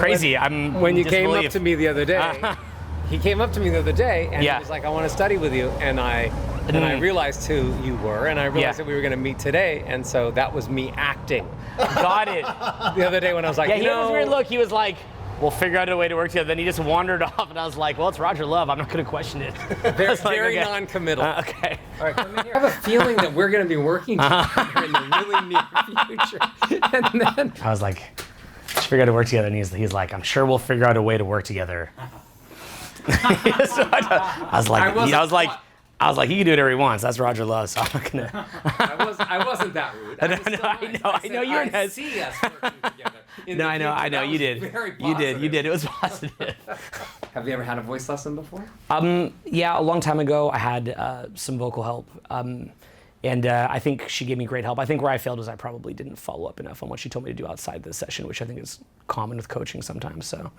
crazy. When you came up to me the other day, he came up to me the other day and he was like, I want to study with you. And I realized who you were, and I realized that we were going to meet today, and so that was me acting. Got it. The other day when I was like, he had this weird look. He was like, we'll figure out a way to work together. Then he just wandered off, and I was like, well, it's Roger Love. I'm not going to question it. Very non-committal. Okay. All right, come in here. I have a feeling that we're going to be working together in the really near future. And then I was like, let's figure out a way to work together. And he's like, I'm sure we'll figure out a way to work together. So I was like, he can do whatever he wants. That's Roger Love, so I'm not gonna. I wasn't that rude. I know you were nice. See us working together. No, I know. You did. You did. It was positive. Have you ever had a voice lesson before? Yeah, a long time ago, I had some vocal help, and I think she gave me great help. I think where I failed was I probably didn't follow up enough on what she told me to do outside the session, which I think is common with coaching sometimes. So,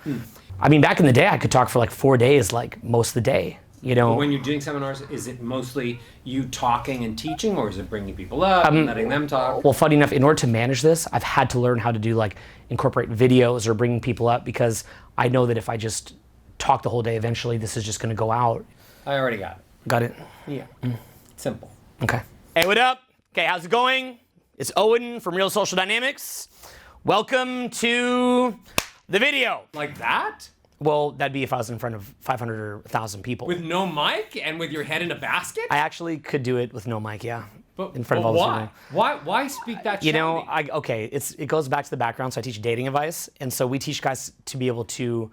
I mean, back in the day, I could talk for like 4 days, like most of the day. You know, but when you're doing seminars, is it mostly you talking and teaching, or is it bringing people up and letting them talk? Well, funny enough, in order to manage this, I've had to learn how to do like incorporate videos or bringing people up, because I know that if I just talk the whole day, eventually this is just going to go out. I already got it. Got it? Yeah. Simple. Okay. Hey, what up? Okay, how's it going? It's Owen from Real Social Dynamics. Welcome to the video. Like that? Well, that'd be if I was in front of 500 or 1,000 people. With no mic and with your head in a basket? I actually could do it with no mic, yeah. But, in front of all the people. Why speak that You know, it goes back to the background. So I teach dating advice, and so we teach guys to be able to.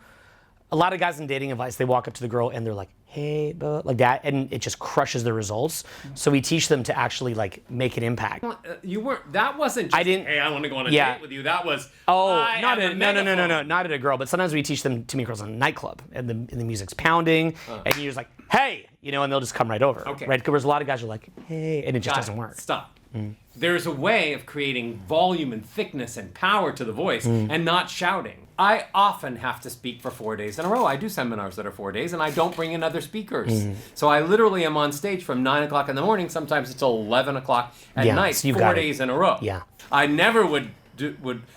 A lot of guys in dating advice, they walk up to the girl and they're like, "Hey," like that, and it just crushes their results. So we teach them to actually like make an impact. You weren't. That wasn't. Just, hey, I want to go on a date with you. That was. No, not at a girl. But sometimes we teach them to meet girls in a nightclub, and the music's pounding, and you're just like, "Hey," you know, and they'll just come right over. Okay. Right? Because a lot of guys are like, "Hey," and it just doesn't work. Stop. There's a way of creating volume and thickness and power to the voice and not shouting. I often have to speak for 4 days in a row. I do seminars that are 4 days, and I don't bring in other speakers. So I literally am on stage from 9 o'clock in the morning, sometimes until 11 o'clock at night, so 4 days in a row. Yeah. I never would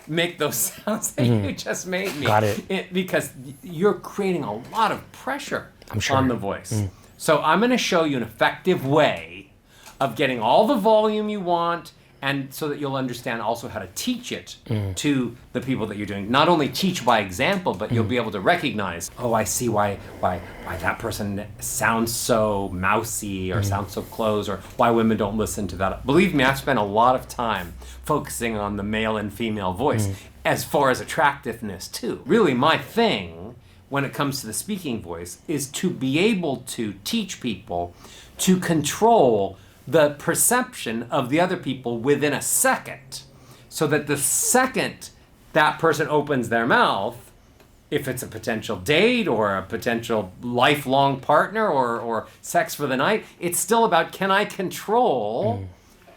make those sounds that you just made me. Got it. Because you're creating a lot of pressure sure. on the voice. So I'm going to show you an effective way of getting all the volume you want, and so that you'll understand also how to teach it to the people that you're doing. Not only teach by example, but you'll be able to recognize, oh, I see why that person sounds so mousy or sounds so close, or why women don't listen to that. Believe me, I've spent a lot of time focusing on the male and female voice as far as attractiveness too. Really, my thing when it comes to the speaking voice is to be able to teach people to control the perception of the other people within a second, so that the second that person opens their mouth, if it's a potential date or a potential lifelong partner or sex for the night, it's still about, can I control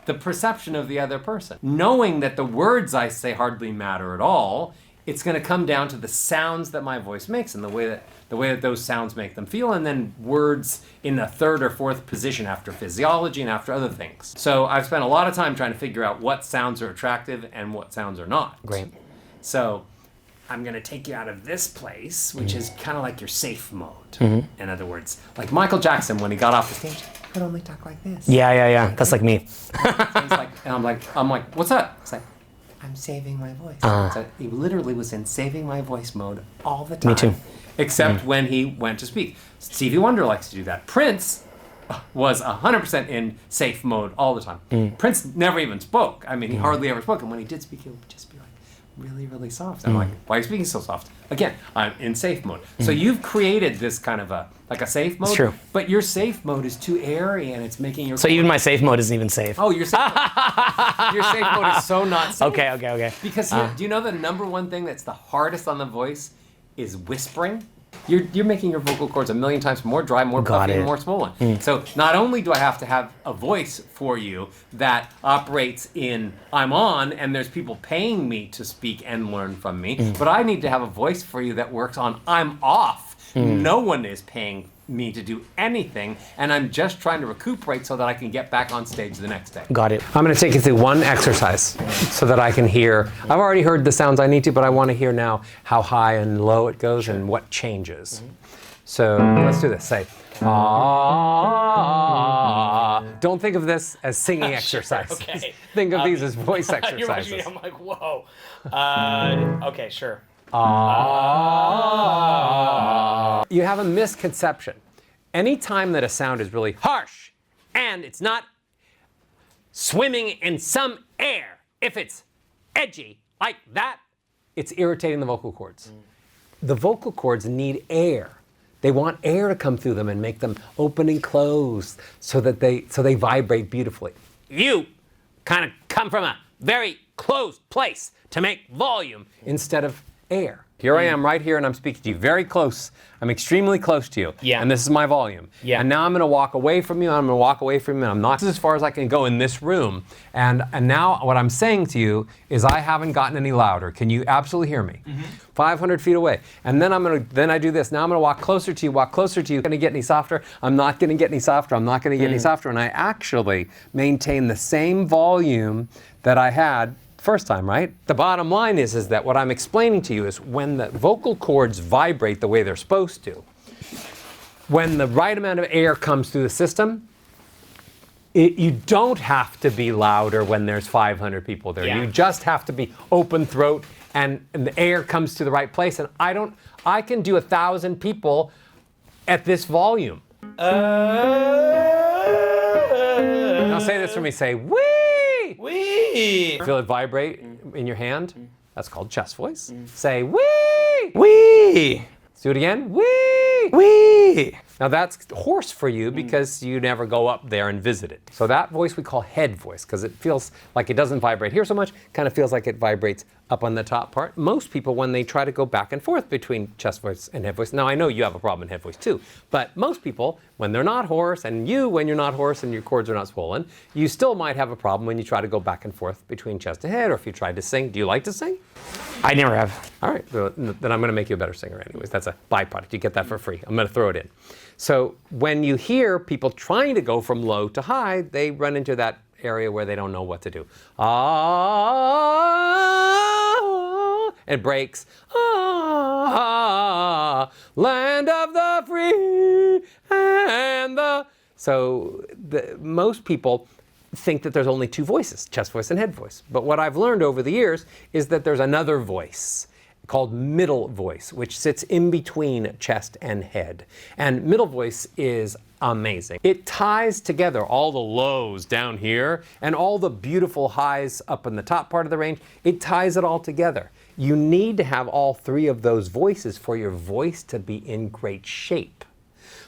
the perception of the other person? Knowing that the words I say hardly matter at all, it's going to come down to the sounds that my voice makes and the way that those sounds make them feel, and then words in a third or fourth position after physiology and after other things. So I've spent a lot of time trying to figure out what sounds are attractive and what sounds are not. Great. So I'm going to take you out of this place, which is kind of like your safe mode. In other words, like Michael Jackson when he got off the stage, he could only talk like this. Yeah. That's like me. So he's like, and I'm like, what's up? It's like, I'm saving my voice. So he literally was in saving my voice mode all the time. Me too. Except when he went to speak. Stevie Wonder likes to do that. Prince was 100% in safe mode all the time. Prince never even spoke. I mean, he hardly ever spoke. And when he did speak, he would just be like really, really soft. I'm like, why are you speaking so soft? Again, I'm in safe mode. So you've created this kind of a safe mode. It's true. But your safe mode is too airy, and it's making your... So even my safe mode isn't even safe. Oh, your safe mode is so not safe. Okay. Because do you know the number one thing that's the hardest on the voice is whispering? You're making your vocal cords a million times more dry, more puffy, and more swollen. So not only do I have to have a voice for you that operates in I'm on and there's people paying me to speak and learn from me, but I need to have a voice for you that works on I'm off. No one is paying me to do anything, and I'm just trying to recuperate so that I can get back on stage the next day. Got it. I'm going to take you through one exercise so that I can hear. I've already heard the sounds I need to, but I want to hear now how high and low it goes and what changes. So let's do this. Say, ah. Don't think of this as singing exercises. Okay. Think of these as voice exercises. I'm like, whoa. Okay, sure. You have a misconception. Anytime that a sound is really harsh and it's not swimming in some air, if it's edgy like that, it's irritating the vocal cords. The vocal cords need air. They want air to come through them and make them open and close so that they vibrate beautifully. You kind of come from a very closed place to make volume instead of air. Here I am right here and I'm speaking to you very close. I'm extremely close to you. Yeah. And this is my volume. Yeah. And now I'm going to walk away from you. I'm going to walk away from you. And I'm not as far as I can go in this room. And now what I'm saying to you is I haven't gotten any louder. Can you absolutely hear me? 500 feet away. And then I do this. Now I'm going to walk closer to you, walk closer to you. Going to get any softer? I'm not going to get any softer. I'm not going to get any softer. And I actually maintain the same volume that I had first time, right? The bottom line is that what I'm explaining to you is when the vocal cords vibrate the way they're supposed to, when the right amount of air comes through the system, you don't have to be louder when there's 500 people there. Yeah. You just have to be open throat and the air comes to the right place. And I can do 1,000 people at this volume. Now say this for me, say, wee! Wee! Feel it vibrate in your hand? That's called chest voice. Say wee! Wee! Let's do it again. Wee! Wee! Now that's hoarse for you because you never go up there and visit it. So that voice we call head voice because it feels like it doesn't vibrate here so much, kind of feels like it vibrates up on the top part. Most people, when they try to go back and forth between chest voice and head voice, now I know you have a problem in head voice too, but most people, when they're not hoarse, and you, when you're not hoarse and your cords are not swollen, you still might have a problem when you try to go back and forth between chest and head, or if you tried to sing. Do you like to sing? I never have. All right, then I'm going to make you a better singer anyways. That's a byproduct. You get that for free. I'm going to throw it in. So when you hear people trying to go from low to high, they run into that area where they don't know what to do. Ah, it breaks. Ah, land of the free and the... So most people think that there's only two voices, chest voice and head voice. But what I've learned over the years is that there's another voice called middle voice, which sits in between chest and head. And middle voice is amazing. It ties together all the lows down here and all the beautiful highs up in the top part of the range. It ties it all together. You need to have all three of those voices for your voice to be in great shape,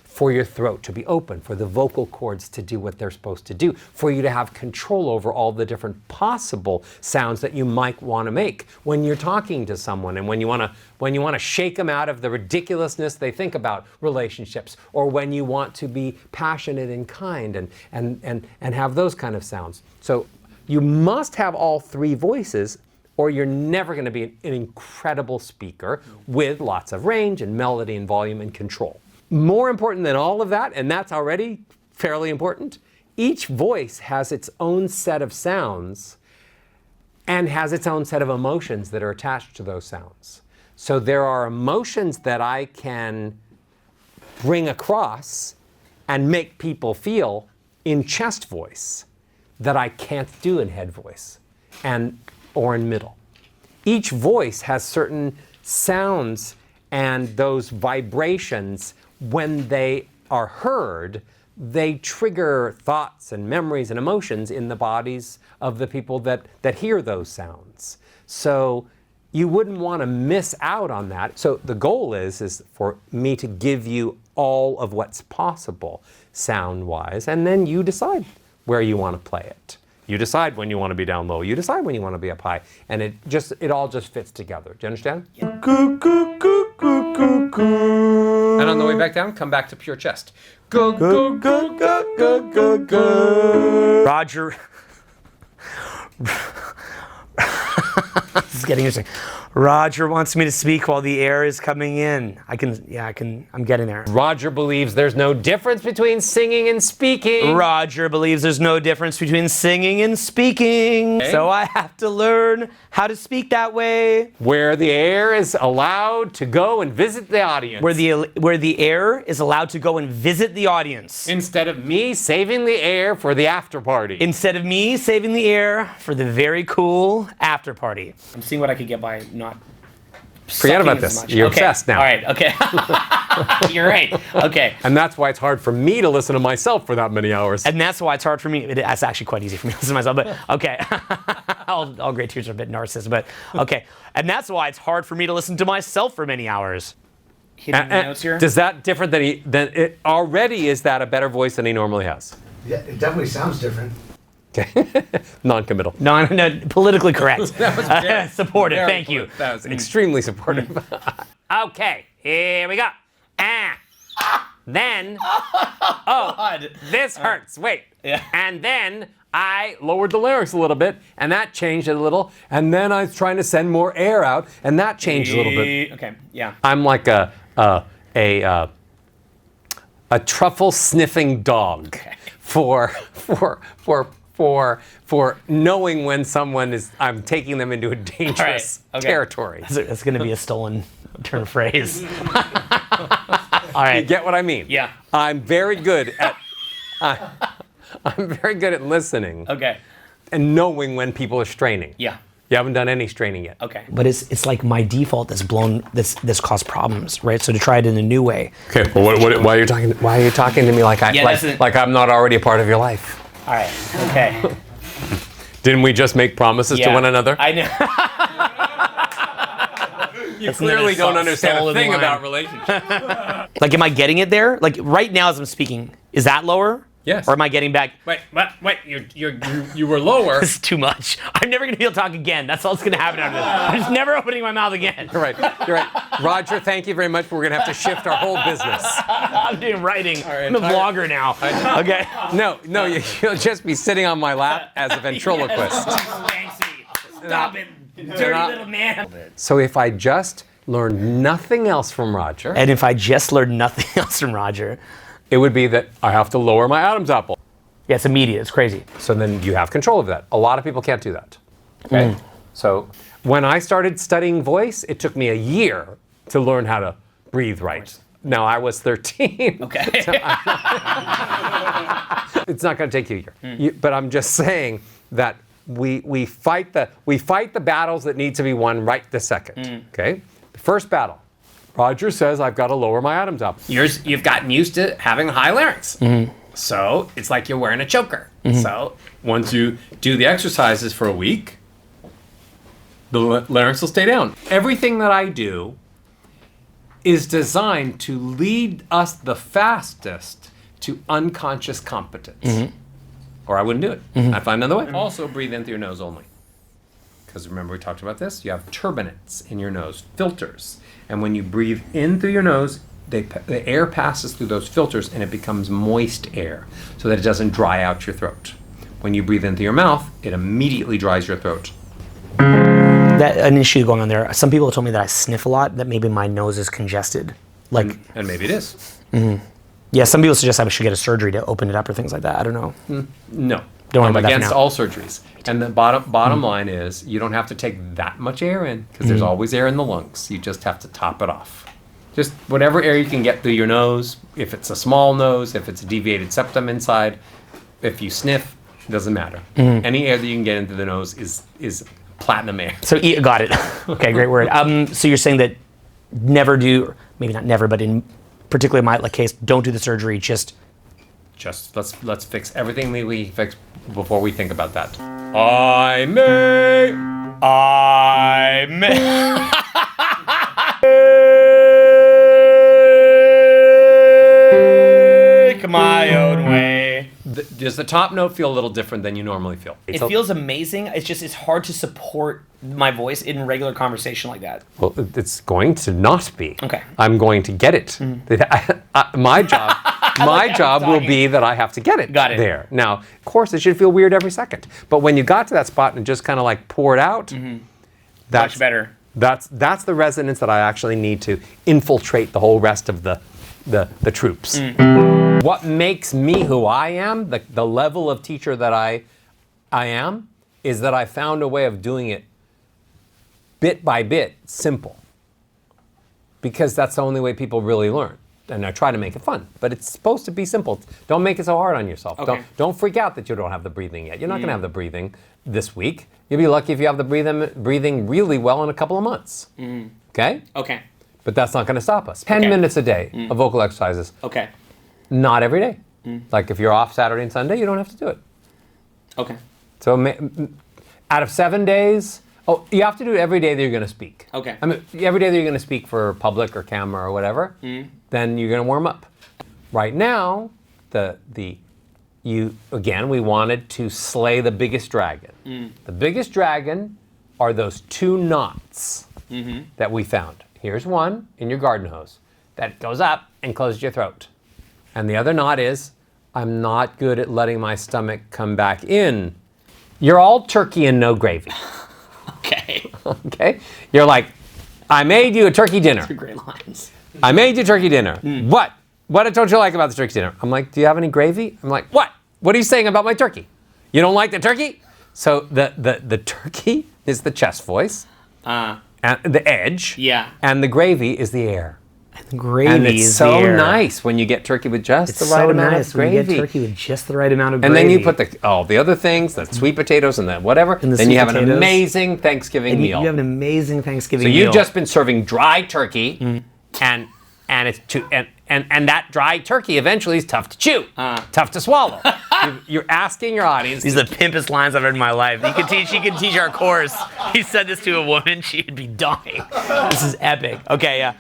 for your throat to be open, for the vocal cords to do what they're supposed to do, for you to have control over all the different possible sounds that you might want to make when you're talking to someone, and when you want to shake them out of the ridiculousness they think about relationships, or when you want to be passionate and kind and have those kind of sounds. So you must have all three voices, or you're never going to be an incredible speaker with lots of range and melody and volume and control. More important than all of that, and that's already fairly important, each voice has its own set of sounds and has its own set of emotions that are attached to those sounds. So there are emotions that I can bring across and make people feel in chest voice that I can't do in head voice or in middle. Each voice has certain sounds, and those vibrations, when they are heard, they trigger thoughts and memories and emotions in the bodies of the people that hear those sounds. So you wouldn't want to miss out on that. So the goal is for me to give you all of what's possible sound-wise, and then you decide where you want to play it. You decide when you want to be down low. You decide when you want to be up high. And it all just fits together. Do you understand? Yeah. And on the way back down, come back to pure chest. Go, go, go, go, go, go, go. Roger. This is getting interesting. Roger wants me to speak while the air is coming in. I'm getting there. Roger believes there's no difference between singing and speaking. Roger believes there's no difference between singing and speaking. So I have to learn how to speak that way. Where the air is allowed to go and visit the audience. Where the air is allowed to go and visit the audience. Instead of me saving the air for the after party. Instead of me saving the air for the very cool after party. I'm seeing what I could get by not Forget about this. You're obsessed now. All right, okay. You're right. Okay. And that's why it's hard for me to listen to myself for that many hours. And that's why it's hard for me. It's actually quite easy for me to listen to myself, but okay. all great teachers are a bit narcissistic, but okay. And that's why it's hard for me to listen to myself for many hours. Hitting the notes here. Does that different than it already? Is that a better voice than he normally has? Yeah, it definitely sounds different. Okay. Non-committal. No, politically correct. That was very, supportive. Thank you. That was extremely supportive. Okay, here we go. Then, this hurts. Wait. Yeah. And then I lowered the lyrics a little bit, and that changed it a little. And then I was trying to send more air out, and that changed a little bit. Okay. Yeah. I'm like a truffle sniffing dog for knowing when someone is, I'm taking them into a dangerous territory. That's going to be a stolen turn of phrase. All right. You get what I mean? Yeah. I'm very good at I'm very good at listening. Okay. And knowing when people are straining. Yeah. You haven't done any straining yet. Okay. But it's like my default that's blown this caused problems, right? So to try it in a new way. Okay. Well, why are you talking to me like I'm not already a part of your life? All right. Okay. Didn't we just make promises to one another? I know. You clearly don't understand a thing about relationships. Like, am I getting it there? Like, right now as I'm speaking, is that lower? Yes. Or am I getting back? Wait. You were lower. This is too much. I'm never going to be able to talk again. That's all that's going to happen after this. I'm just never opening my mouth again. You're right. Roger, thank you very much. We're going to have to shift our whole business. I'm doing writing. I'm a vlogger now. Okay. No, you'll just be sitting on my lap as a ventriloquist. Stop it, dirty little man. So if I just learned nothing else from Roger. And if I just learned nothing else from Roger. It would be that I have to lower my Adam's apple. Yeah, it's immediate. It's crazy. So then you have control of that. A lot of people can't do that. Okay. So when I started studying voice, it took me a year to learn how to breathe right. Now I was 13. Okay. It's not going to take you a year. But I'm just saying that we fight the battles that need to be won right this second. Okay. The first battle. Roger says I've got to lower my Adam's apple. You've gotten used to having high larynx. So it's like you're wearing a choker. So once you do the exercises for a week, the larynx will stay down. Everything that I do is designed to lead us the fastest to unconscious competence. Or I wouldn't do it. I'd find another way. Also breathe in through your nose only. Because remember we talked about this? You have turbinates in your nose, filters. And when you breathe in through your nose, the air passes through those filters and it becomes moist air so that it doesn't dry out your throat. When you breathe in through your mouth, it immediately dries your throat. That an issue going on there. Some people have told me that I sniff a lot, that maybe my nose is congested. Like, and maybe it is. Yeah, some people suggest I should get a surgery to open it up or things like that. I don't know. No. Don't worry I'm about that for against now. all surgeries. And the bottom line is you don't have to take that much air in because there's always air in the lungs. You just have to top it off. Just whatever air you can get through your nose. If it's a small nose, if it's a deviated septum inside, if you sniff, it doesn't matter. Any air that you can get into the nose is platinum air. So, got it. Okay, great word. So you're saying that never do, maybe not never, but in particularly my case, don't do the surgery, just let's fix everything that we fix before we think about that. I make my own way. Does the top note feel a little different than you normally feel? It feels amazing. It's hard to support my voice in regular conversation like that. Well, it's going to not be. Okay. I'm going to get it. My job will be that I have to get it, Got it. there. Now, of course, it should feel weird every second. But when you got to that spot and just kind of like pour it out, that's Much better. That's the resonance that I actually need to infiltrate the whole rest of the troops. What makes me who I am, the level of teacher that I am, is that I found a way of doing it bit by bit, simple. Because that's the only way people really learn. And I try to make it fun, but it's supposed to be simple. Don't make it so hard on yourself. Okay. Don't freak out that you don't have the breathing yet. You're not going to have the breathing this week. You'll be lucky if you have the breathing really well in a couple of months. Okay? Okay. But that's not going to stop us. 10 minutes a day of vocal exercises. Okay. Not every day. Like if you're off Saturday and Sunday, you don't have to do it. Okay. So out of 7 days, you have to do it every day that you're going to speak. Okay. I mean, every day that you're going to speak for public or camera or whatever, then you're going to warm up. Right now, we wanted to slay the biggest dragon. The biggest dragon are those 2 knots that we found. Here's one in your garden hose that goes up and closes your throat. And the other knot is, I'm not good at letting my stomach come back in. You're all turkey and no gravy. Okay. Okay? You're like, I made you a turkey dinner. Great lines. I made you turkey dinner. What? What don't you like about the turkey dinner? I'm like, do you have any gravy? I'm like, what? What are you saying about my turkey? You don't like the turkey? So the turkey is the chest voice. And the edge. Yeah. And the gravy is the air. The gravy And it's is so there. nice when you get turkey with just It's the right so amount nice of when gravy. you get turkey with just the right amount of And gravy. then you put the other things, the sweet potatoes and the whatever. And the then sweet you have an potatoes. amazing Thanksgiving and meal. you have an amazing Thanksgiving So meal. you've just been serving dry turkey, and it's and that dry turkey eventually is tough to chew, tough to swallow. You're asking your audience. These are the pimpest lines I've heard in my life. She could teach our course. He said this to a woman, she'd be dying. This is epic. Okay, yeah.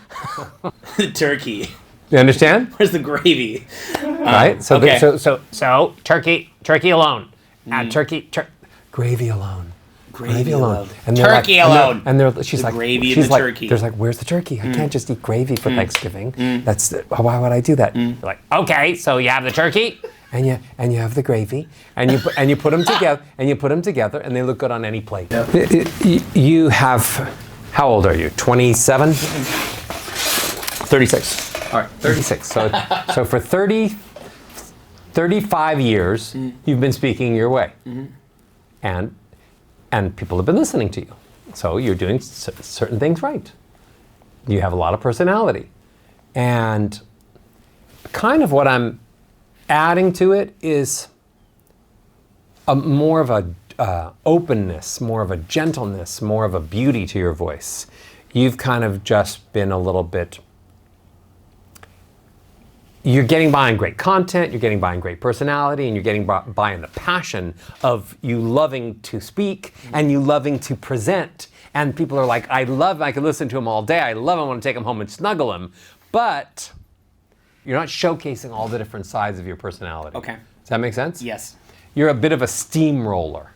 The turkey. You understand? Where's the gravy? Right. So okay. so turkey alone, gravy alone. Gravy alone. And they're Turkey alone. She's The like, gravy and she's the like, turkey. There's like, where's the turkey? I can't just eat gravy for Thanksgiving. Why would I do that? They're like, okay, so you have the turkey, and you have the gravy, and you put them together, and they look good on any plate. You have, how old are you? 27? 36. All right, 36. So for 35 years, you've been speaking your way, and people have been listening to you. So you're doing certain things right. You have a lot of personality. And kind of what I'm adding to it is more of a openness, more of a gentleness, more of a beauty to your voice. You've kind of just been a little bit, you're getting by on great content, you're getting by on great personality, and you're getting by on the passion of you loving to speak and you loving to present. And people are like, I could listen to him all day. I love him. I want to take him home and snuggle him. But you're not showcasing all the different sides of your personality. Okay. Does that make sense? Yes. You're a bit of a steamroller.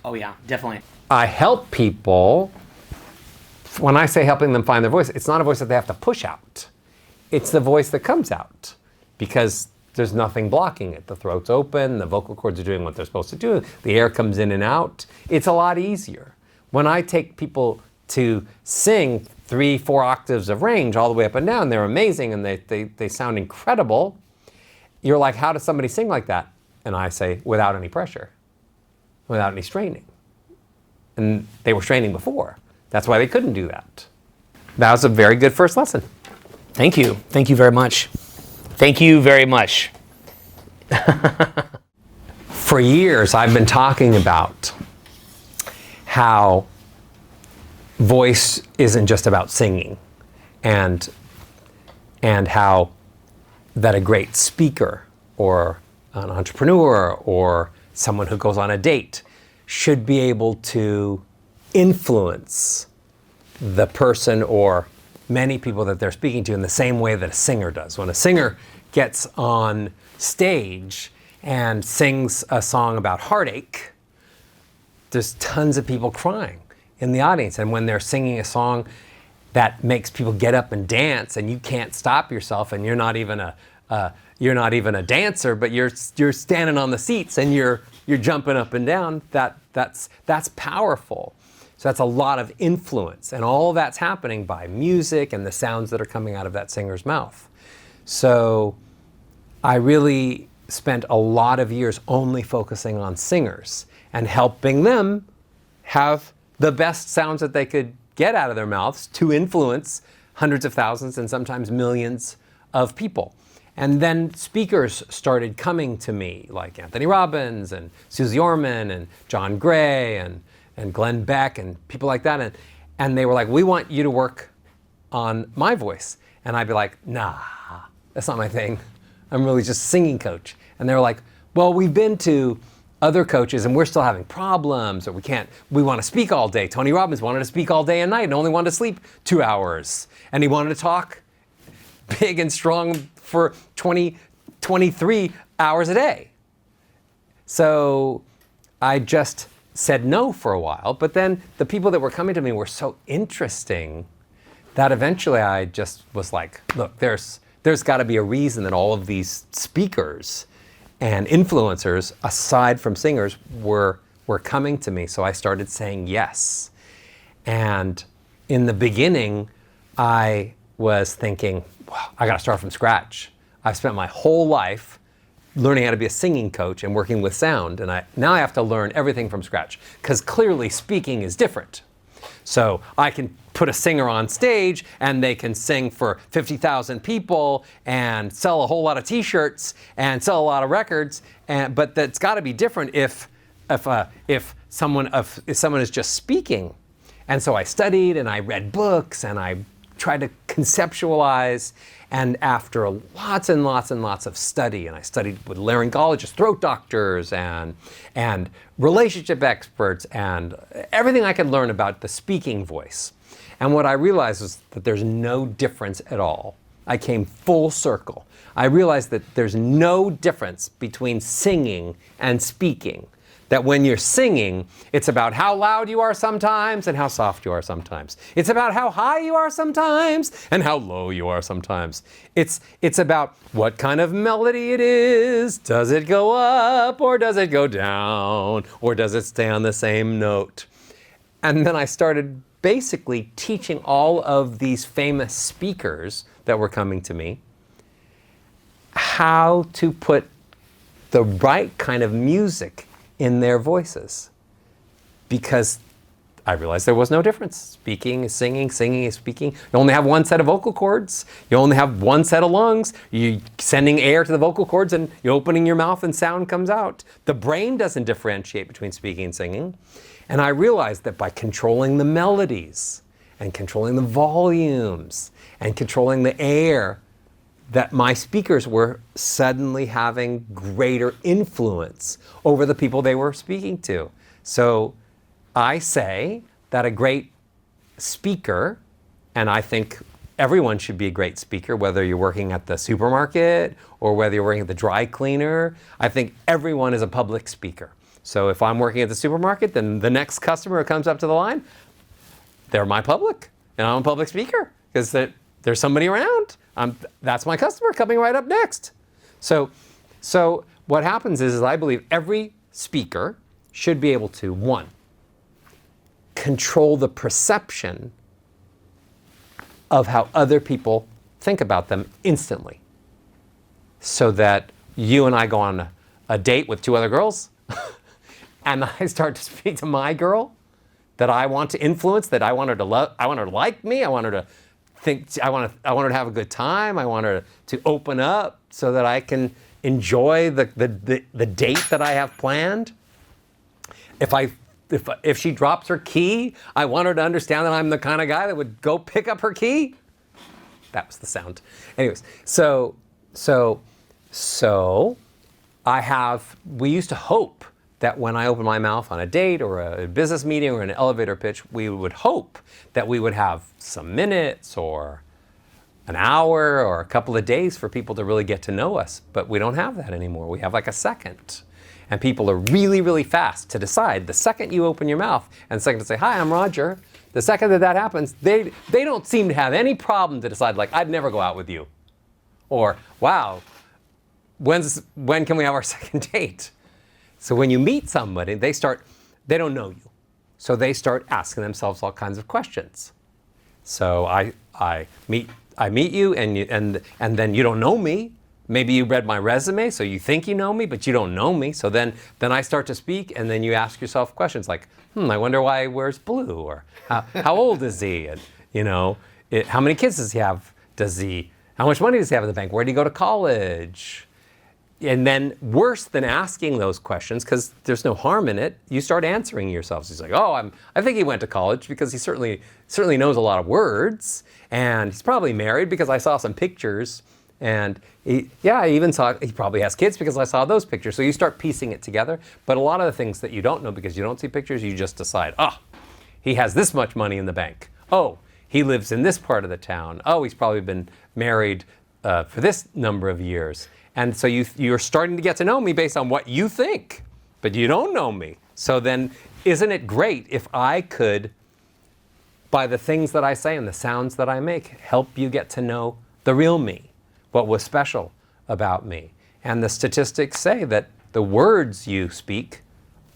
Oh yeah, definitely. I help people, when I say helping them find their voice, it's not a voice that they have to push out. It's the voice that comes out because there's nothing blocking it. The throat's open, the vocal cords are doing what they're supposed to do, the air comes in and out. It's a lot easier. When I take people to sing 3-4 octaves of range all the way up and down, they're amazing and they sound incredible. You're like, how does somebody sing like that? And I say, without any pressure, without any straining. And they were straining before. That's why they couldn't do that. That was a very good first lesson. Thank you. Thank you very much. Thank you very much. For years, I've been talking about how voice isn't just about singing, and how that a great speaker or an entrepreneur or someone who goes on a date should be able to influence the person or many people that they're speaking to in the same way that a singer does. When a singer gets on stage and sings a song about heartache, there's tons of people crying in the audience. And when they're singing a song that makes people get up and dance, and you can't stop yourself, and you're not even a dancer, but you're standing on the seats and you're jumping up and down, that's powerful. So that's a lot of influence, and all that's happening by music and the sounds that are coming out of that singer's mouth. So I really spent a lot of years only focusing on singers and helping them have the best sounds that they could get out of their mouths to influence hundreds of thousands and sometimes millions of people. And then speakers started coming to me, like Tony Robbins and Susie Orman and John Gray and Glenn Beck and people like that. And they were like, we want you to work on my voice. And I'd be like, nah, that's not my thing. I'm really just a singing coach. And they were like, well, we've been to other coaches and we're still having problems, or we want to speak all day. Tony Robbins wanted to speak all day and night and only wanted to sleep 2 hours. And he wanted to talk big and strong for 23 hours a day. So I just said no for a while, but then the people that were coming to me were so interesting that eventually I just was like, look, there's got to be a reason that all of these speakers and influencers, aside from singers, were coming to me. So I started saying yes. And in the beginning, I was thinking, well, I got to start from scratch. I've spent my whole life learning how to be a singing coach and working with sound, and now I have to learn everything from scratch, because clearly speaking is different. So I can put a singer on stage and they can sing for 50,000 people and sell a whole lot of t-shirts and sell a lot of records, but that's got to be different if someone is just speaking. And so I studied and I read books and I tried to conceptualize, and after lots and lots and lots of study, and I studied with laryngologists, throat doctors, and relationship experts, and everything I could learn about the speaking voice. And what I realized was that there's no difference at all. I came full circle. I realized that there's no difference between singing and speaking. That when you're singing, it's about how loud you are sometimes and how soft you are sometimes. It's about how high you are sometimes and how low you are sometimes. It's about what kind of melody it is. Does it go up or does it go down? Or does it stay on the same note? And then I started basically teaching all of these famous speakers that were coming to me how to put the right kind of music in their voices, because I realized there was no difference. Speaking is singing, singing is speaking. You only have one set of vocal cords. You only have one set of lungs. You're sending air to the vocal cords and you're opening your mouth and sound comes out. The brain doesn't differentiate between speaking and singing. And I realized that by controlling the melodies and controlling the volumes and controlling the air, that my speakers were suddenly having greater influence over the people they were speaking to. So I say that a great speaker, and I think everyone should be a great speaker, whether you're working at the supermarket or whether you're working at the dry cleaner, I think everyone is a public speaker. So if I'm working at the supermarket, then the next customer who comes up to the line, they're my public, and I'm a public speaker because there's somebody around. That's my customer coming right up next. So what happens is I believe every speaker should be able to, one, control the perception of how other people think about them instantly. So that you and I go on a date with two other girls and I start to speak to my girl that I want to influence, that I want her to love, I want her to like me, I want her to I want her to have a good time. I want her to open up so that I can enjoy the date that I have planned. If she drops her key, I want her to understand that I'm the kind of guy that would go pick up her key. That was the sound. Anyways, so we used to hope that when I opened my mouth on a date or a business meeting or an elevator pitch, we would hope that we would have some minutes or an hour or a couple of days for people to really get to know us. But we don't have that anymore. We have like a second. And people are really, really fast to decide. The second you open your mouth and the second to say, hi, I'm Roger, the second that happens, they don't seem to have any problem to decide, like, I'd never go out with you. Or, wow, when can we have our second date? So when you meet somebody, they don't know you. So they start asking themselves all kinds of questions. So I meet you, and then you don't know me. Maybe you read my resume, so you think you know me, but you don't know me. So then I start to speak, and then you ask yourself questions like, I wonder why he wears blue, or how old is he, and how many kids does he have? How much money does he have in the bank? Where did he go to college? And then worse than asking those questions, because there's no harm in it, you start answering yourselves. He's like, I think he went to college because he certainly knows a lot of words, and he's probably married because I saw some pictures, and I even saw he probably has kids because I saw those pictures. So you start piecing it together. But a lot of the things that you don't know because you don't see pictures, you just decide, he has this much money in the bank. He lives in this part of the town. He's probably been married for this number of years. And so you're starting to get to know me based on what you think, but you don't know me. So then, isn't it great if I could, by the things that I say and the sounds that I make, help you get to know the real me, what was special about me? And the statistics say that the words you speak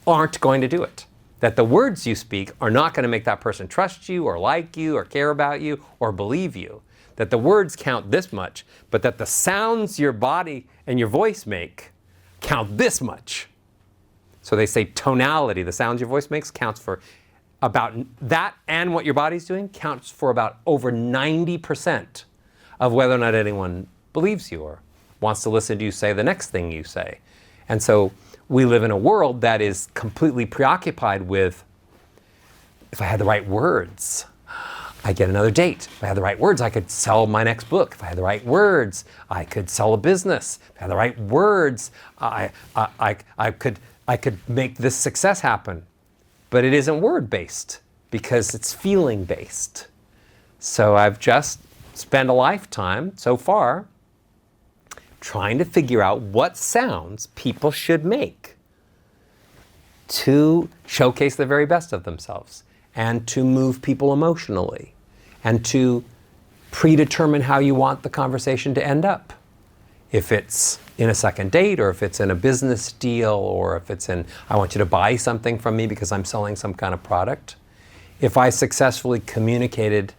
aren't going to do it. That the words you speak are not going to make that person trust you or like you or care about you or believe you. That the words count this much, but that the sounds your body and your voice make count this much. So they say tonality, the sounds your voice makes, counts for about that, and what your body's doing counts for about over 90% of whether or not anyone believes you or wants to listen to you say the next thing you say. And so we live in a world that is completely preoccupied with, if I had the right words, I get another date. If I had the right words, I could sell my next book. If I had the right words, I could sell a business. If I had the right words, I could make this success happen. But it isn't word-based because it's feeling-based. So I've just spent a lifetime so far trying to figure out what sounds people should make to showcase the very best of themselves and to move people emotionally and to predetermine how you want the conversation to end up. If it's in a second date, or if it's in a business deal, or if it's in, I want you to buy something from me because I'm selling some kind of product. If I successfully communicated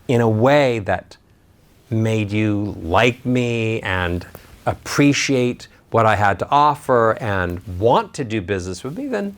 in a way that made you like me and appreciate what I had to offer and want to do business with me, then,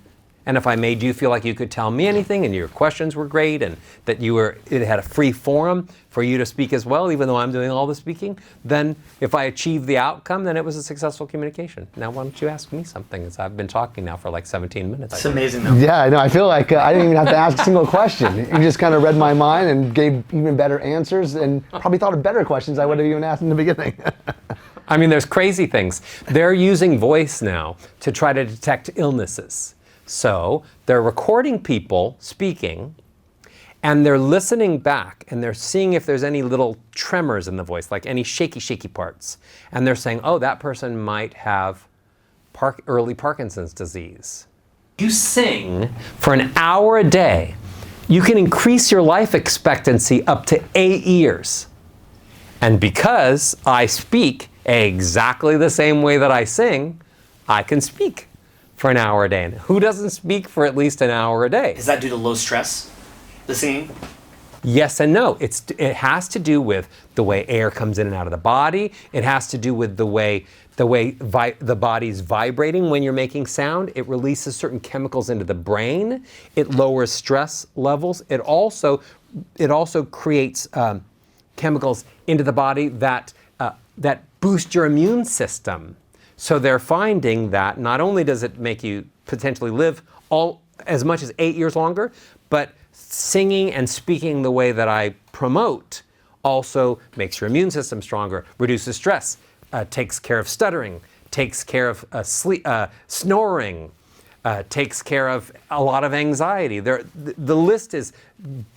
and if I made you feel like you could tell me anything and your questions were great and that it had a free forum for you to speak as well, even though I'm doing all the speaking, then if I achieved the outcome, then it was a successful communication. Now why don't you ask me something, as I've been talking now for like 17 minutes. It's amazing though. Yeah, I know. I feel like I didn't even have to ask a single question. You just kind of read my mind and gave even better answers and probably thought of better questions I would have even asked in the beginning. I mean, there's crazy things. They're using voice now to try to detect illnesses. So they're recording people speaking, and they're listening back, and they're seeing if there's any little tremors in the voice, like any shaky parts. And they're saying, that person might have early Parkinson's disease. You sing for an hour a day, you can increase your life expectancy up to 8 years. And because I speak exactly the same way that I sing, I can speak for an hour a day. And who doesn't speak for at least an hour a day? Is that due to low stress, the singing? Yes and no. It has to do with the way air comes in and out of the body. It has to do with the way the body's vibrating when you're making sound. It releases certain chemicals into the brain. It lowers stress levels. It also creates chemicals into the body that boost your immune system. So they're finding that not only does it make you potentially live as much as 8 years longer, but singing and speaking the way that I promote also makes your immune system stronger, reduces stress, takes care of stuttering, takes care of snoring, takes care of a lot of anxiety. The list is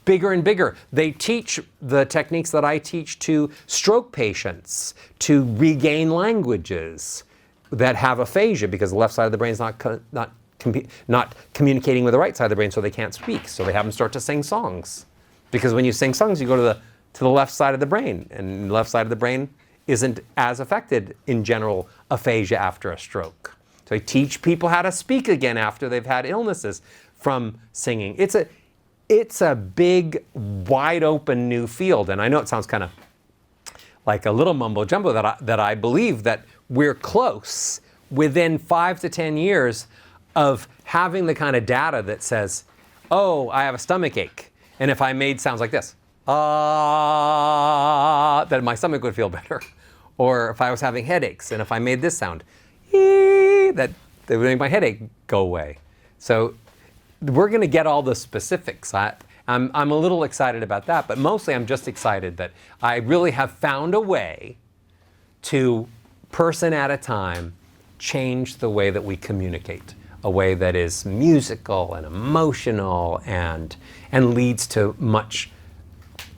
bigger and bigger. They teach the techniques that I teach to stroke patients to regain languages that have aphasia because the left side of the brain is not communicating with the right side of the brain, so they can't speak. So they have them start to sing songs, because when you sing songs, you go to the left side of the brain, and the left side of the brain isn't as affected in general aphasia after a stroke. So they teach people how to speak again after they've had illnesses from singing. It's a big, wide open new field. And I know it sounds kind of like a little mumbo jumbo that I believe that we're close within 5 to 10 years of having the kind of data that says, oh, I have a stomach ache. And if I made sounds like this, that my stomach would feel better. Or if I was having headaches, and if I made this sound, that would make my headache go away. So we're going to get all the specifics. I'm a little excited about that, but mostly I'm just excited that I really have found a way to, person at a time, change the way that we communicate. A way that is musical and emotional and leads to much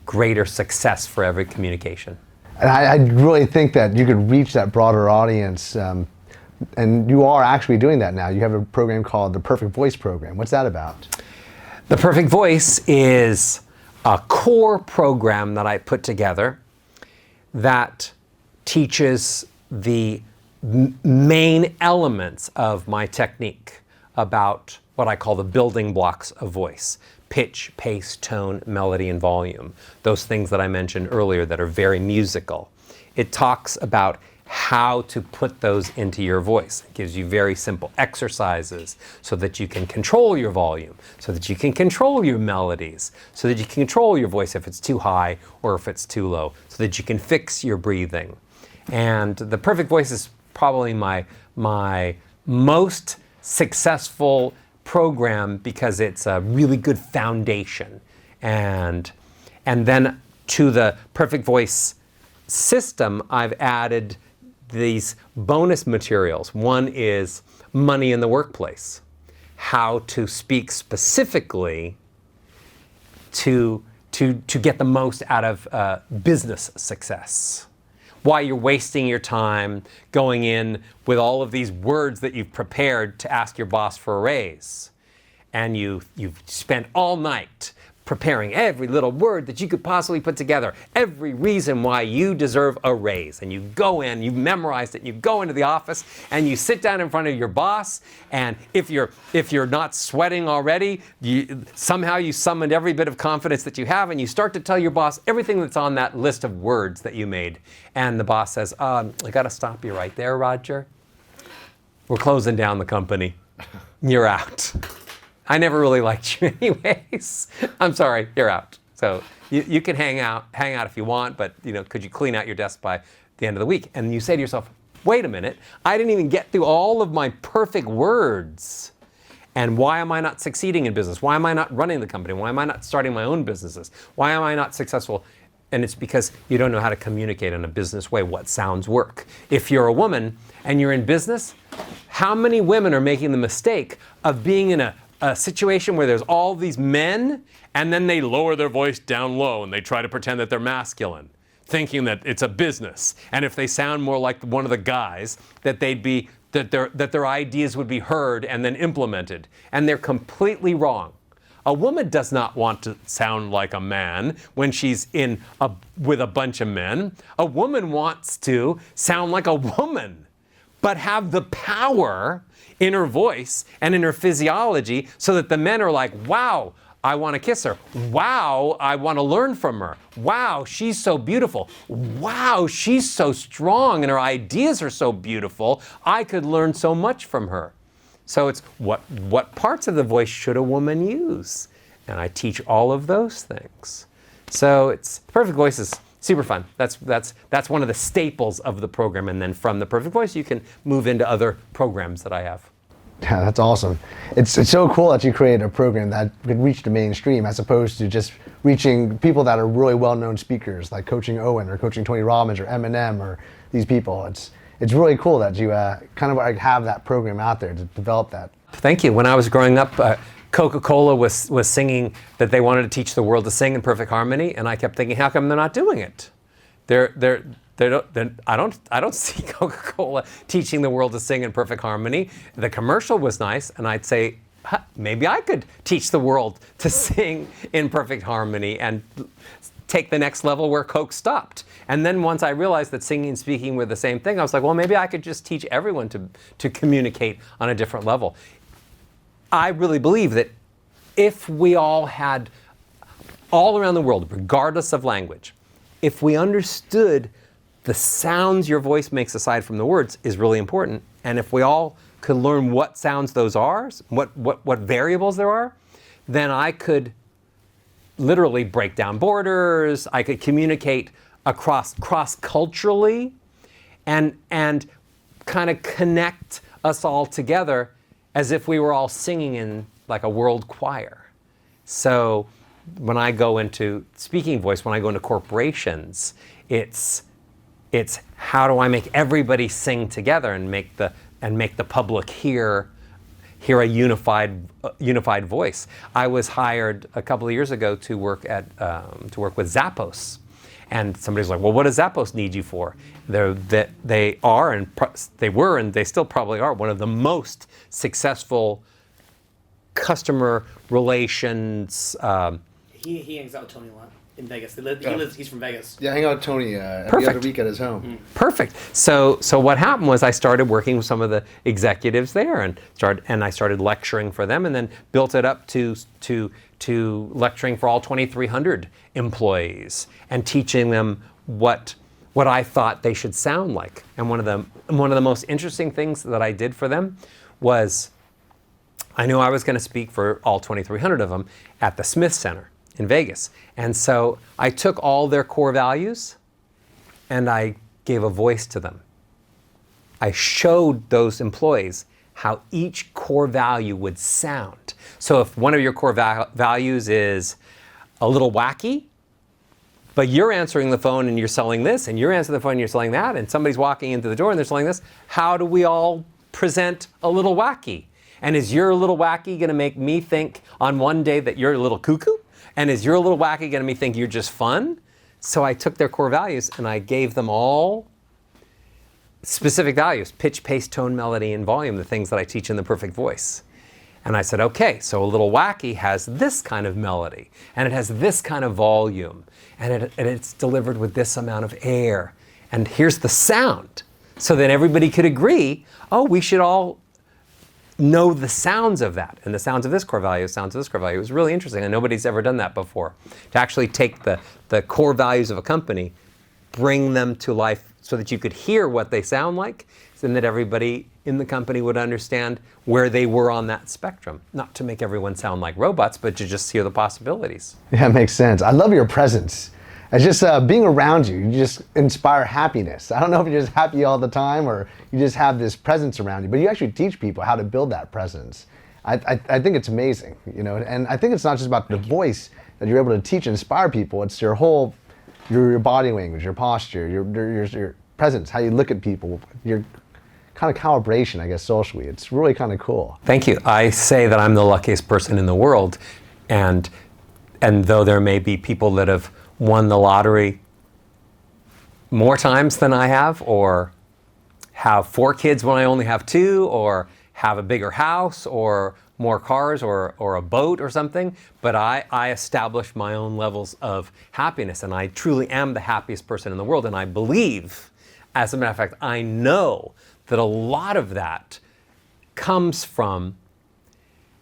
greater success for every communication. And I really think that you could reach that broader audience, and you are actually doing that now. You have a program called the Perfect Voice Program. What's that about? The Perfect Voice is a core program that I put together that teaches the main elements of my technique about what I call the building blocks of voice: pitch, pace, tone, melody, and volume. Those things that I mentioned earlier that are very musical. It talks about how to put those into your voice. It gives you very simple exercises so that you can control your volume, so that you can control your melodies, so that you can control your voice if it's too high or if it's too low, so that you can fix your breathing. And the Perfect Voice is probably my most successful program because it's a really good foundation. And then to the Perfect Voice system, I've added these bonus materials. One is money in the workplace, how to speak specifically to get the most out of business success. Why you're wasting your time going in with all of these words that you've prepared to ask your boss for a raise. And you've spent all night preparing every little word that you could possibly put together, every reason why you deserve a raise. And you go in, you've memorized it, you go into the office and you sit down in front of your boss, and if you're not sweating already, somehow you summoned every bit of confidence that you have, and you start to tell your boss everything that's on that list of words that you made. And the boss says, I gotta stop you right there, Roger. We're closing down the company. You're out. I never really liked you anyways. I'm sorry, you're out. So you can hang out if you want, but could you clean out your desk by the end of the week? And you say to yourself, wait a minute, I didn't even get through all of my perfect words. And why am I not succeeding in business? Why am I not running the company? Why am I not starting my own businesses? Why am I not successful? And it's because you don't know how to communicate in a business way, what sounds work. If you're a woman and you're in business, how many women are making the mistake of being in a situation where there's all these men, and then they lower their voice down low and they try to pretend that they're masculine, thinking that it's a business. And if they sound more like one of the guys, that their ideas would be heard and then implemented. And they're completely wrong. A woman does not want to sound like a man when she's with a bunch of men. A woman wants to sound like a woman, but have the power in her voice and in her physiology so that the men are like, wow, I want to kiss her. Wow, I want to learn from her. Wow, she's so beautiful. Wow, she's so strong and her ideas are so beautiful. I could learn so much from her. So it's what parts of the voice should a woman use? And I teach all of those things. So it's Perfect Voice is super fun. That's one of the staples of the program. And then from the Perfect Voice, you can move into other programs that I have. Yeah, that's awesome. It's so cool that you created a program that could reach the mainstream as opposed to just reaching people that are really well-known speakers, like coaching Owen or coaching Tony Robbins or Eminem or these people. It's really cool that you kind of like have that program out there to develop that. Thank you. When I was growing up, Coca-Cola was singing that they wanted to teach the world to sing in perfect harmony, and I kept thinking, how come they're not doing it? I don't see Coca-Cola teaching the world to sing in perfect harmony. The commercial was nice, and I'd say, maybe I could teach the world to sing in perfect harmony and take the next level where Coke stopped. And then once I realized that singing and speaking were the same thing, I was like, well, maybe I could just teach everyone to communicate on a different level. I really believe that if we all had, all around the world, regardless of language, if we understood the sounds your voice makes aside from the words is really important, and if we all could learn what sounds those are, what variables there are, then I could literally break down borders, I could communicate cross-culturally, and kind of connect us all together as if we were all singing in like a world choir. So when I go into speaking voice, when I go into corporations, it's how do I make everybody sing together and make the public hear a unified voice. I was hired a couple of years ago to work with Zappos, and somebody's like, "Well, what does Zappos need you for?" They were and they still probably are one of the most successful customer relations. He hangs out with Tony a lot in Vegas. He's from Vegas. Yeah, I hang out with Tony every other week at his home. Perfect. So what happened was I started working with some of the executives there and I started lecturing for them, and then built it up to lecturing for all 2,300 employees and teaching them what I thought they should sound like. And one of the most interesting things that I did for them was I knew I was going to speak for all 2,300 of them at the Smith Center in Vegas. And so I took all their core values and I gave a voice to them. I showed those employees how each core value would sound. So if one of your core values is a little wacky, but you're answering the phone and you're selling this, and you're answering the phone and you're selling that, and somebody's walking into the door and they're selling this, how do we all present a little wacky? And is your little wacky going to make me think on one day that you're a little cuckoo? And is your little wacky going to make me think you're just fun? So I took their core values and I gave them all specific values: pitch, pace, tone, melody, and volume, the things that I teach in The Perfect Voice. And I said, okay, so a little wacky has this kind of melody, and it has this kind of volume, and it's delivered with this amount of air. And here's the sound, so that everybody could agree, oh, we should all know the sounds of that, and the sounds of this core value, sounds of this core value. It was really interesting, and nobody's ever done that before. To actually take the core values of a company, bring them to life so that you could hear what they sound like, and that everybody in the company would understand where they were on that spectrum. Not to make everyone sound like robots, but to just hear the possibilities. Yeah, it makes sense. I love your presence. It's just being around you, you just inspire happiness. I don't know if you're just happy all the time or you just have this presence around you, but you actually teach people how to build that presence. I think it's amazing, you know, and I think it's not just about the voice that you're able to teach and inspire people, it's your whole, your body language, your posture, your presence, how you look at people, your kind of calibration, I guess, socially. It's really kind of cool. Thank you. I say that I'm the luckiest person in the world, and though there may be people that have won the lottery more times than I have, or have 4 kids when I only have 2, or have a bigger house, or more cars, or a boat or something, but I establish my own levels of happiness, and I truly am the happiest person in the world, and I believe, as a matter of fact, I know that a lot of that comes from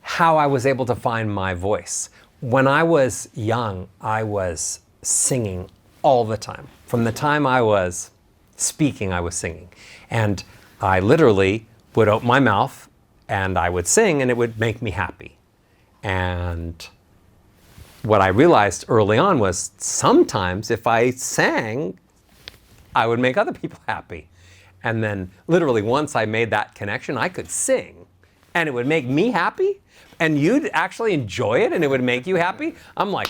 how I was able to find my voice. When I was young, I was singing all the time. From the time I was speaking, I was singing. And I literally would open my mouth and I would sing, and it would make me happy. And what I realized early on was sometimes if I sang, I would make other people happy. And then literally once I made that connection, I could sing and it would make me happy, and you'd actually enjoy it and it would make you happy. I'm like,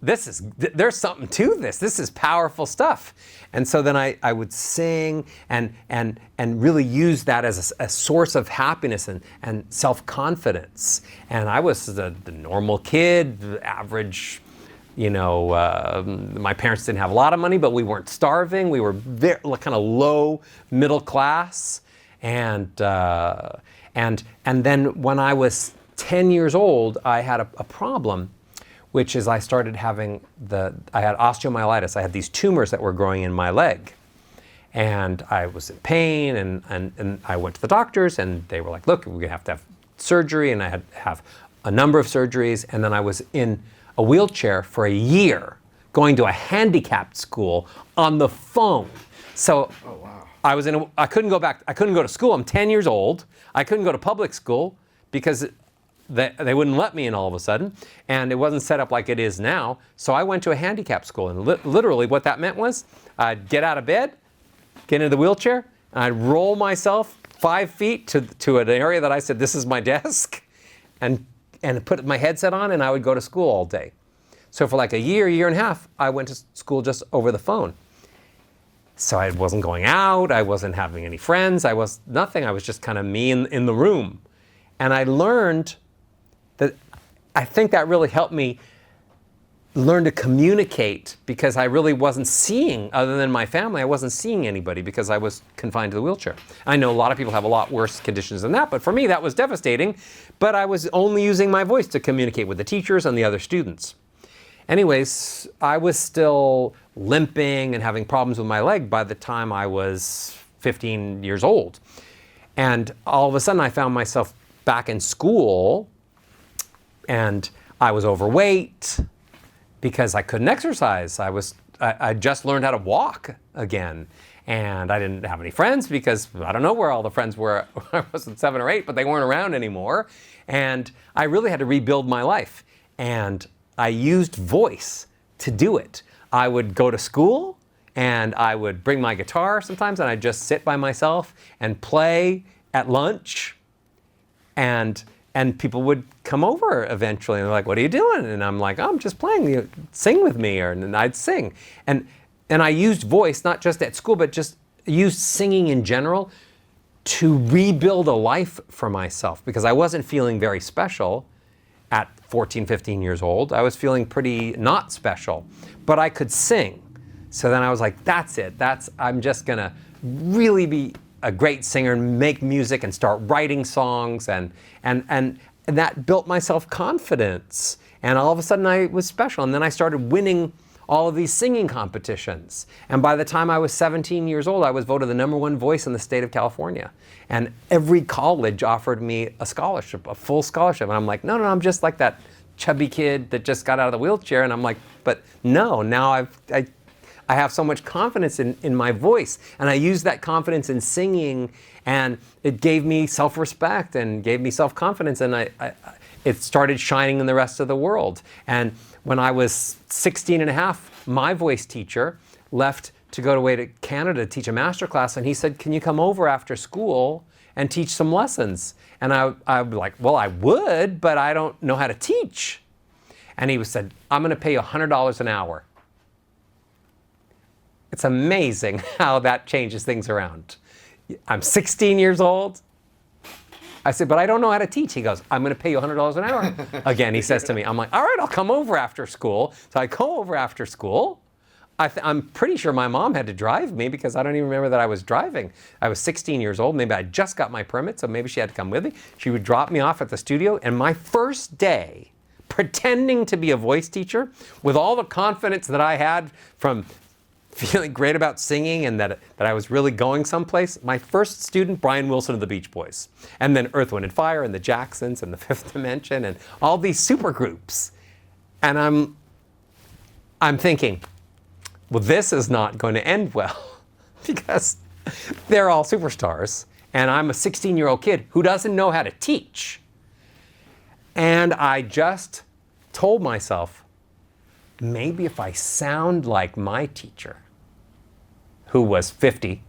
there's something to this. This is powerful stuff. And so then I would sing and really use that as a source of happiness and self-confidence. And I was the normal kid, the average, you know, my parents didn't have a lot of money, but we weren't starving. We were very kind of low middle class. And then when I was 10 years old, I had a problem, which is I started having I had osteomyelitis. I had these tumors that were growing in my leg. And I was in pain, and I went to the doctors, and they were like, look, we're gonna have to have surgery, and I had to have a number of surgeries, and then I was in a wheelchair for a year, going to a handicapped school on the phone. So I couldn't go back. I couldn't go to school. I'm 10 years old. I couldn't go to public school because they wouldn't let me in all of a sudden, and it wasn't set up like it is now. So I went to a handicapped school, and literally what that meant was I'd get out of bed, get into the wheelchair, and I'd roll myself 5 feet to an area that I said, this is my desk, and put my headset on, and I would go to school all day. So for like a year and a half, I went to school just over the phone. So I wasn't going out, I wasn't having any friends, I was nothing. I was just kind of me in the room. And I learned that, I think that really helped me learn to communicate, because I really wasn't seeing, other than my family, I wasn't seeing anybody because I was confined to the wheelchair. I know a lot of people have a lot worse conditions than that, but for me that was devastating. But I was only using my voice to communicate with the teachers and the other students. Anyways, I was still limping and having problems with my leg by the time I was 15 years old. And all of a sudden I found myself back in school, and I was overweight because I couldn't exercise. I just learned how to walk again. And I didn't have any friends because I don't know where all the friends were. I wasn't 7 or 8, but they weren't around anymore. And I really had to rebuild my life. And I used voice to do it. I would go to school and I would bring my guitar sometimes, and I'd just sit by myself and play at lunch. And people would come over eventually, and they're like, what are you doing? And I'm like, oh, I'm just playing, sing with me, and I'd sing. And I used voice, not just at school, but just used singing in general to rebuild a life for myself, because I wasn't feeling very special at 14, 15 years old. I was feeling pretty not special, but I could sing. So then I was like, that's it. I'm just gonna really be a great singer and make music and start writing songs, and that built my self-confidence. And all of a sudden I was special. And then I started winning all of these singing competitions. And by the time I was 17 years old, I was voted the #1 voice in the state of California. And every college offered me a scholarship, a full scholarship. And I'm like, no, I'm just like that chubby kid that just got out of the wheelchair. And I'm like, but no, now I have so much confidence in my voice, and I use that confidence in singing, and it gave me self-respect and gave me self-confidence, and it started shining in the rest of the world. And when I was 16 and a half, my voice teacher left to go away to Canada to teach a master class, and he said, can you come over after school and teach some lessons? And I'd be like, well, I would, but I don't know how to teach. And he said, I'm gonna pay you $100 an hour. It's amazing how that changes things around. I'm 16 years old. I said, but I don't know how to teach. He goes, I'm gonna pay you $100 an hour. Again, he says to me, I'm like, all right, I'll come over after school. So I go over after school. I'm pretty sure my mom had to drive me, because I don't even remember that I was driving. I was 16 years old. Maybe I just got my permit, so maybe she had to come with me. She would drop me off at the studio, and my first day, pretending to be a voice teacher, with all the confidence that I had from feeling great about singing and that I was really going someplace. My first student, Brian Wilson of the Beach Boys, and then Earth, Wind & Fire, and the Jacksons, and the Fifth Dimension, and all these super groups. And I'm thinking, well, this is not going to end well, because they're all superstars, and I'm a 16-year-old kid who doesn't know how to teach. And I just told myself, maybe if I sound like my teacher, who was 50,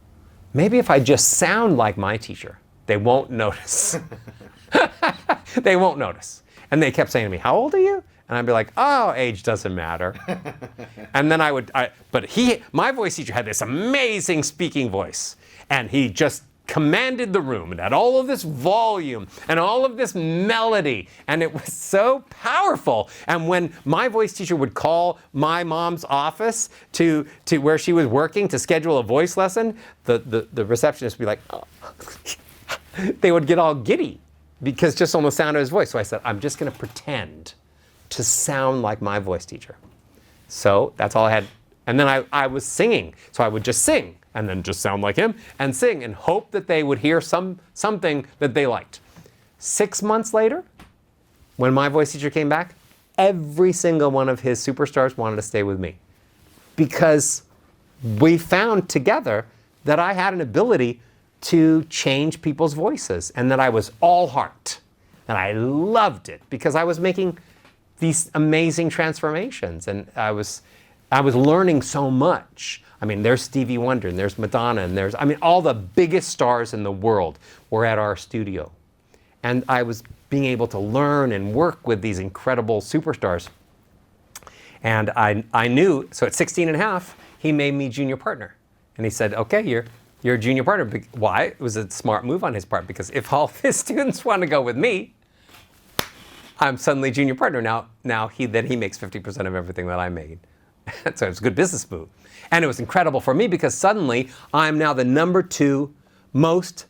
maybe if I just sound like my teacher, they won't notice. They won't notice. And they kept saying to me, how old are you? And I'd be like, oh, age doesn't matter. And then my voice teacher had this amazing speaking voice, and he just commanded the room and had all of this volume and all of this melody, and it was so powerful. And when my voice teacher would call my mom's office to where she was working to schedule a voice lesson, the receptionist would be like, oh. They would get all giddy because just on the sound of his voice. So I said, I'm just going to pretend to sound like my voice teacher. So that's all I had. And then I was singing, so I would just sing and then just sound like him and sing and hope that they would hear something that they liked. 6 months later, when my voice teacher came back, every single one of his superstars wanted to stay with me. Because we found together that I had an ability to change people's voices and that I was all heart. And I loved it because I was making these amazing transformations and I was learning so much. I mean, there's Stevie Wonder and there's Madonna and there's, I mean, all the biggest stars in the world were at our studio. And I was being able to learn and work with these incredible superstars. And I knew, so at 16 and a half, he made me junior partner. And he said, okay, you're a junior partner. Why? It was a smart move on his part because if all his students want to go with me, I'm suddenly junior partner. Now he makes 50% of everything that I made. So it was a good business move. And it was incredible for me because suddenly I'm now the number 2 most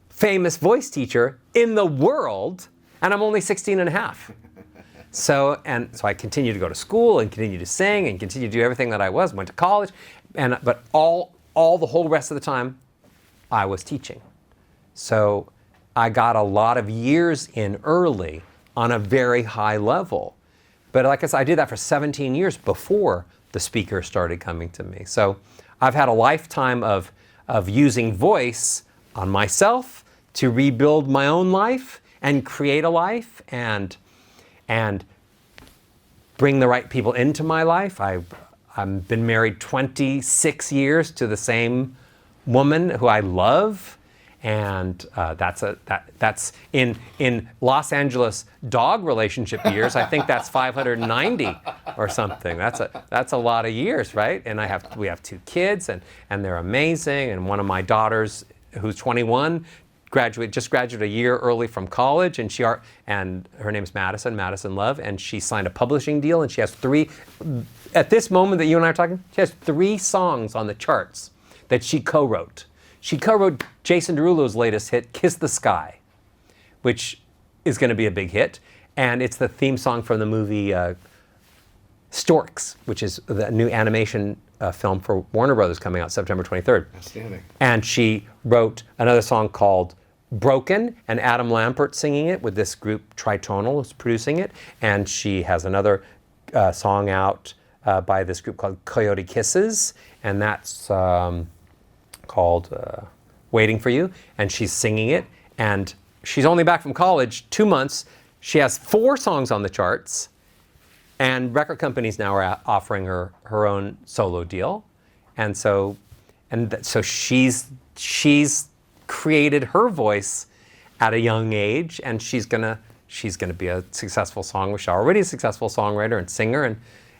famous voice teacher in the world, and I'm only 16 and a half. So I continued to go to school and continued to sing and continued to do everything that I was, went to college, but all the whole rest of the time I was teaching. So I got a lot of years in early on a very high level. But like I said, I did that for 17 years before the speakers started coming to me. So I've had a lifetime of using voice on myself to rebuild my own life and create a life and bring the right people into my life. I've been married 26 years to the same woman who I love. And that's in Los Angeles dog relationship years. I think that's 590 or something. That's a lot of years, right? And we have 2 kids, and they're amazing. And one of my daughters, who's 21, just graduated a year early from college, and her name's Madison Love, and she signed a publishing deal, and she has 3. At this moment that you and I are talking, she has 3 songs on the charts that she co-wrote. She co-wrote Jason Derulo's latest hit, Kiss the Sky, which is going to be a big hit. And it's the theme song from the movie Storks, which is the new animation film for Warner Brothers coming out September 23rd. Outstanding. And she wrote another song called Broken, and Adam Lampert singing it with this group Tritonal is producing it. And she has another song out by this group called Coyote Kisses, and that's called Waiting for You, and she's singing it, and she's only back from college 2 months. She has 4 songs on the charts, and record companies now are offering her own solo deal, and so she's created her voice at a young age, and she's gonna be a successful songwriter. She's already a successful songwriter and singer,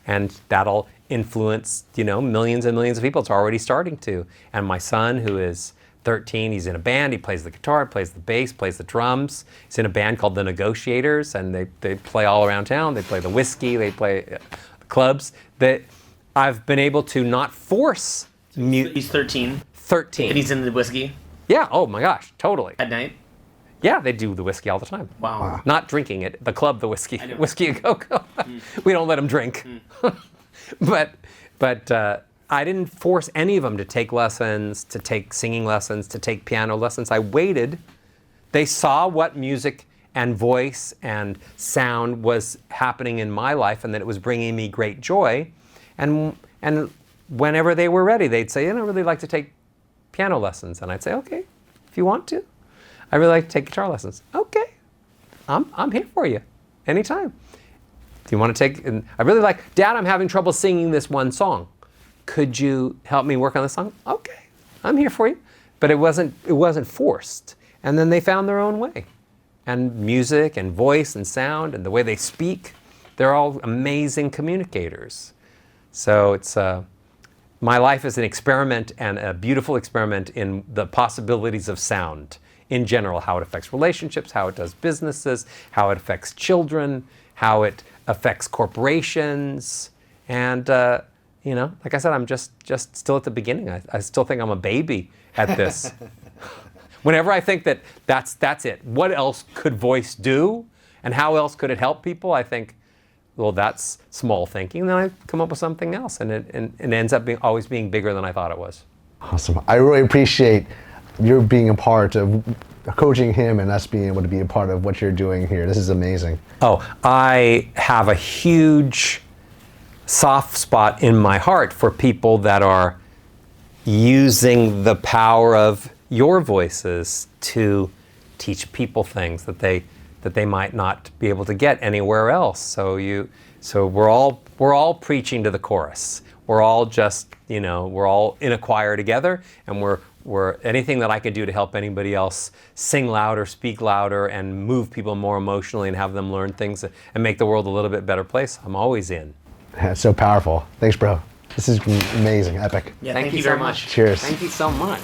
and that'll influence, millions and millions of people. It's already starting to. And my son, who is 13, he's in a band. He plays the guitar, plays the bass, plays the drums. He's in a band called The Negotiators, and they play all around town. They play the whiskey, they play the clubs. That I've been able to not force He's 13. 13. And he's in the whiskey Yeah, oh my gosh, totally. at night. Yeah, they do the whiskey all the time. Wow. Not drinking it, the club, the whiskey, know. whiskey and cocoa. We don't let them drink. But I didn't force any of them to take lessons, to take singing lessons, to take piano lessons. I waited. They saw what music and voice and sound was happening in my life and that it was bringing me great joy. And whenever they were ready, they'd say, I'd really like to take piano lessons. And I'd say, okay, if you want to. I really like to take guitar lessons. Okay, I'm here for you, anytime. Do you want to take, and I really like, Dad, I'm having trouble singing this one song. Could you help me work on this song? Okay, I'm here for you. But it wasn't forced. And then they found their own way. And music and voice and sound and the way they speak, they're all amazing communicators. So it's, my life is an experiment and a beautiful experiment in the possibilities of sound in general, how it affects relationships, how it does businesses, how it affects children, how it affects corporations. And, like I said, I'm just still at the beginning. I still think I'm a baby at this. Whenever I think that's it, what else could voice do? And how else could it help people? I think, well, that's small thinking. Then I come up with something else, and it ends up always being bigger than I thought it was. Awesome. I really appreciate your being a part of coaching him and us being able to be a part of what you're doing here. This is amazing. Oh, I have a huge soft spot in my heart for people that are using the power of your voices to teach people things that they might not be able to get anywhere else. So we're all preaching to the chorus. We're all just, we're all in a choir together, and we're anything that I can do to help anybody else sing louder, speak louder, and move people more emotionally and have them learn things and make the world a little bit better place. I'm always in. That's so powerful. Thanks, bro. This is amazing, epic. Yeah, thank you very much. Cheers. Thank you so much.